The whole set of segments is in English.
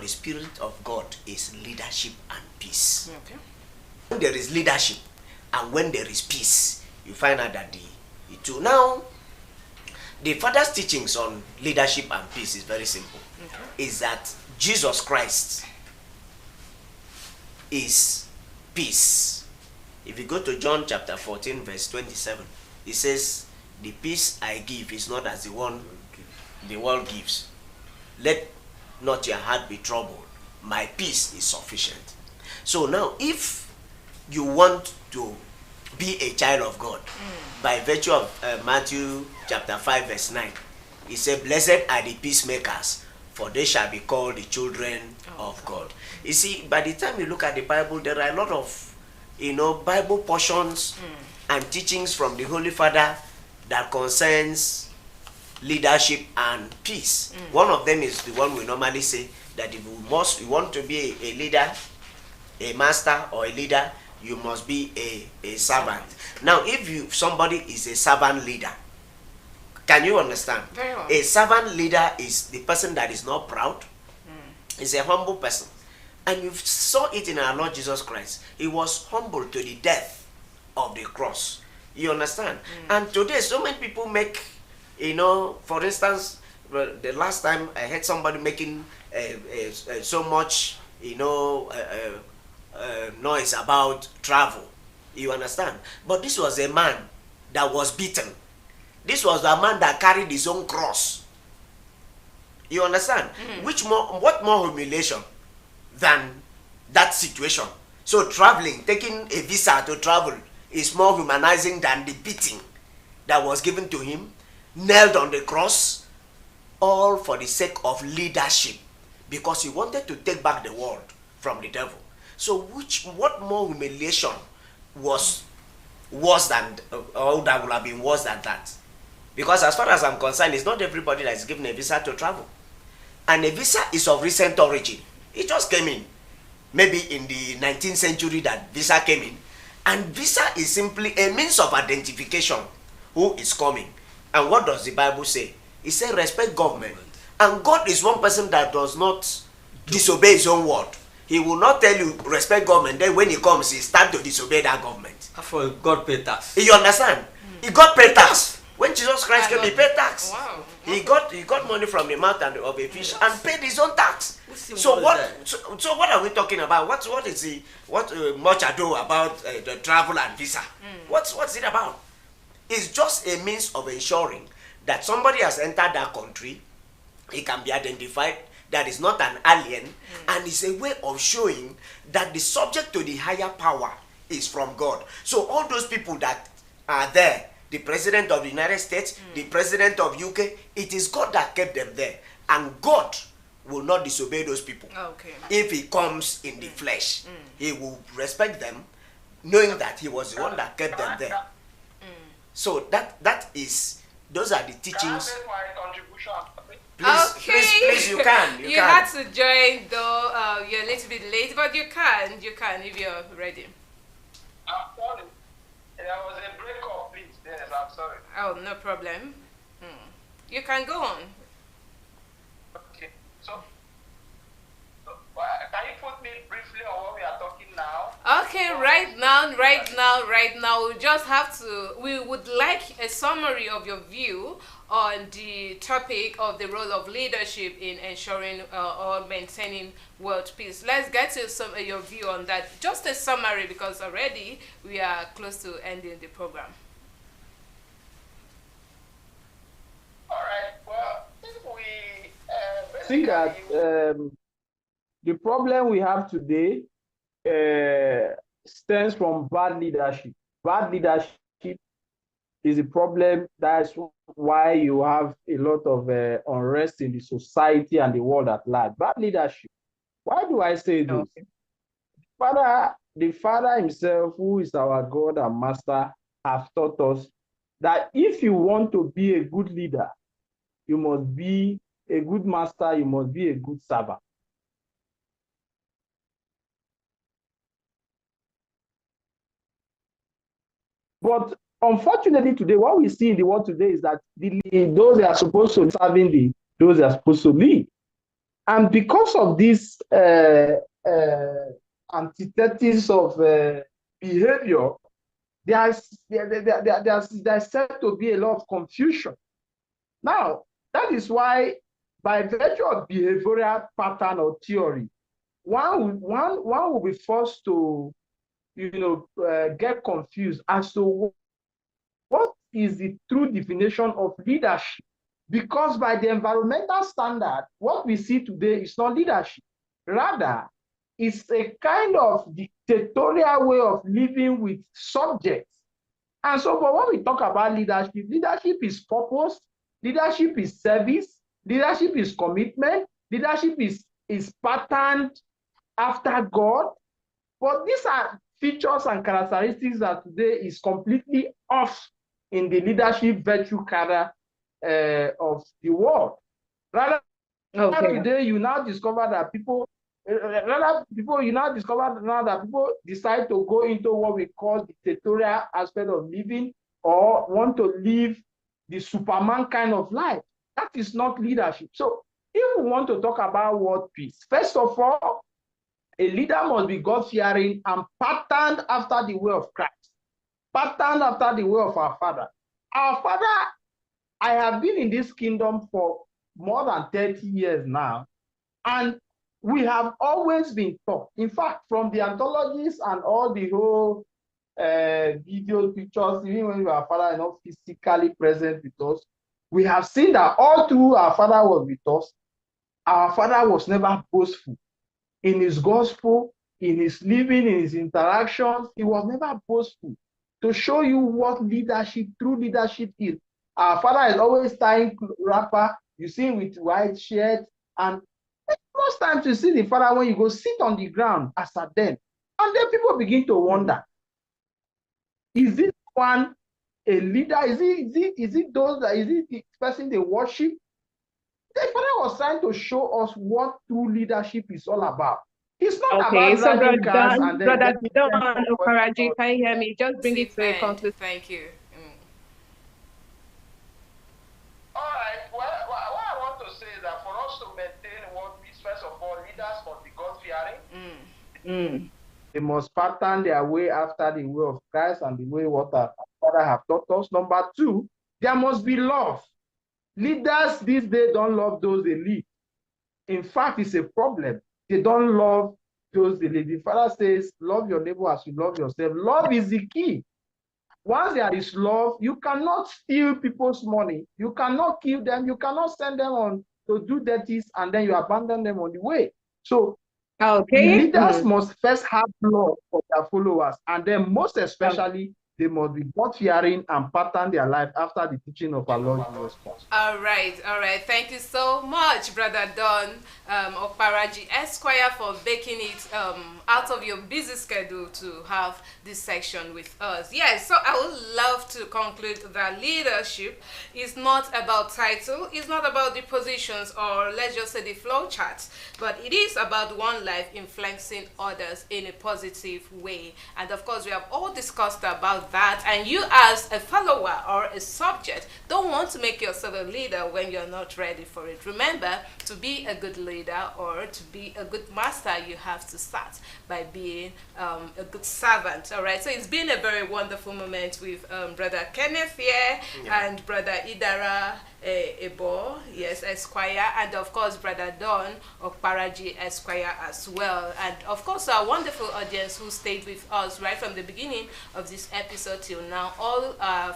the Spirit of God is leadership and peace. Okay. When there is leadership and when there is peace, you find out that the two. Now, the Father's teachings on leadership and peace is very simple. Okay. Is that Jesus Christ is peace. If you go to John chapter 14 verse 27, it says, the peace I give is not as the one the world gives. Let not your heart be troubled. My peace is sufficient. So now, if you want to be a child of God, by virtue of Matthew chapter 5 verse 9, he said, blessed are the peacemakers, for they shall be called the children of God. You see, by the time you look at the Bible, there are a lot of, Bible portions and teachings from the Holy Father that concerns leadership and peace. One of them is the one we normally say, that if you want to be a leader, a master or a leader, you must be a servant. Now, if somebody is a servant leader, can you understand? Very well. A servant leader is the person that is not proud. Is a humble person. And you saw it in our Lord Jesus Christ. He was humble to the death of the cross. You understand? And today, so many people make, for instance, the last time I heard somebody making so much, noise about travel. You understand? But this was a man that was beaten. This was a man that carried his own cross. You understand? What more humiliation than that situation? So traveling, taking a visa to travel is more humanizing than the beating that was given to him, nailed on the cross, all for the sake of leadership, because he wanted to take back the world from the devil. So what more humiliation was worse than, or that would have been worse than that? Because as far as I'm concerned, it's not everybody that is given a visa to travel. And a visa is of recent origin. It just came in. Maybe in the 19th century that visa came in. And visa is simply a means of identification who is coming. And what does the Bible say? It says respect government. And God is one person that does not disobey his own word. He will not tell you respect government, then when he comes, he start to disobey that government. For God pay tax. You understand? He got paid tax. When Jesus Christ came, he paid tax. Wow. He got money from the mouth of a fish and paid his own tax. So what are we talking about? What much ado about the travel and visa? What's it about? It's just a means of ensuring that somebody has entered that country, he can be identified, that is not an alien, and it's a way of showing that the subject to the higher power is from God. So all those people that are there, the President of the United States, the President of UK, it is God that kept them there. And God will not disobey those people. Okay. If he comes in the flesh, he will respect them, knowing that he was the one that kept them there. So those are the teachings. Can I make my contribution? Please, you can. You had to join, though you're a little bit late, but you can if you're ready. I'm sorry. There was a break-up, please. Yes, I'm sorry. Oh, no problem. You can go on. Okay. So can you put me briefly on what we are talking now? Okay, right now, we would like a summary of your view on the topic of the role of leadership in ensuring or maintaining world peace. Let's get to your view on that. Just a summary, because already we are close to ending the program. All right. Well, if we think that the problem we have today stems from bad leadership. Bad leadership is a problem. That's why you have a lot of unrest in the society and the world at large. Bad leadership. Why do I say this? Okay. The Father himself, who is our God and Master, have taught us that if you want to be a good leader, you must be a good master, you must be a good servant. But unfortunately today, what we see in the world today is that those that are supposed to be serving those that are supposed to lead. And because of this antithesis of behavior, there's said to be a lot of confusion. Now, that is why, by virtue of behavioral pattern or theory, one will be forced to, get confused as to what is the true definition of leadership. Because by the environmental standard, what we see today is not leadership. Rather, it's a kind of dictatorial way of living with subjects. And so, but when we talk about leadership, leadership is purpose, leadership is service, leadership is commitment, leadership is patterned after God. But these are features and characteristics that today is completely off in the leadership virtue cadre of the world. Rather, today you now discover that people decide to go into what we call dictatorial aspect of living, or want to live the Superman kind of life. That is not leadership. So if we want to talk about world peace, first of all, a leader must be God-fearing and patterned after the way of Christ, patterned after the way of our Father. Our Father, I have been in this kingdom for more than 30 years now, and we have always been taught, in fact, from the anthologies and all the whole video pictures, even when our Father is not physically present with us, we have seen that all through our Father was with us, our Father was never boastful. In his gospel, in his living, in his interactions, he was never boastful. To show you what leadership, true leadership is. Our Father is always tying wrapper. You see him with white shirt. And most times you see the Father when you go sit on the ground as at then. And then people begin to wonder, is this one a leader? Is it the person they worship? The Father was trying to show us what true leadership is all about. It's not about So driving cars and then Brother Don Okaraji, can you hear me? Just bring it to a conclusion. Thank you. All right. Well, what I want to say is that for us to maintain world peace, first of all, leaders must be God-fearing. They must pattern their way after the way of Christ and the way what our Father have taught us. Number two, there must be love. Leaders these days don't love those they lead. In fact, it's a problem. They don't love those they lead. The Father says, love your neighbor as you love yourself. Love is the key. Once there is love, you cannot steal people's money. You cannot kill them. You cannot send them on to do dirties and then you abandon them on the way. So leaders must first have love for their followers, and then most especially, they must be God-fearing and pattern their life after the teaching of our Lord Jesus Christ. All right. Thank you so much, Brother Don Okparaji Esquire, for making it out of your busy schedule to have this section with us. Yes, so I would love to conclude that leadership is not about title, it's not about the positions, or let's just say the flow charts, but it is about one life influencing others in a positive way. And of course, we have all discussed about that, and you as a follower or a subject don't want to make yourself a leader when you're not ready for it. Remember, to be a good leader or to be a good master, you have to start by being a good servant. All right, so it's been a very wonderful moment with Brother Kenneth here and Brother Idara Ebo, yes, Esquire, and of course Brother Don Okparaji Esquire as well, and of course our wonderful audience who stayed with us right from the beginning of this episode till now, all our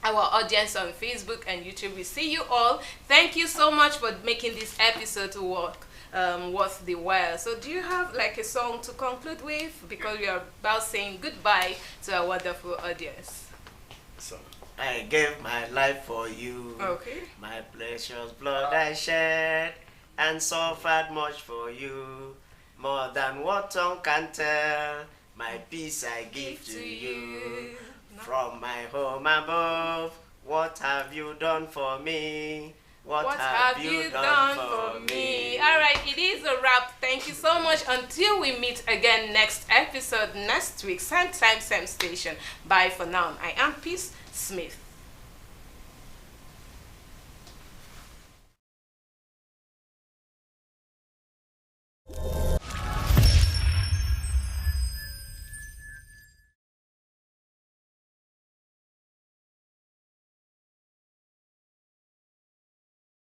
audience on Facebook and YouTube. We see you all. Thank you so much for making this episode worth the while. So do you have like a song to conclude with, because we are about saying goodbye to our wonderful audience? So I gave my life for you. Okay. My precious blood I shed and suffered much for you. More than what tongue can tell, my peace I give to you. From my home above, what have you done for me? What have you done for me? All right, it is a wrap. Thank you so much. Until we meet again next episode, next week, same time, same station. Bye for now. I am Peace Smith.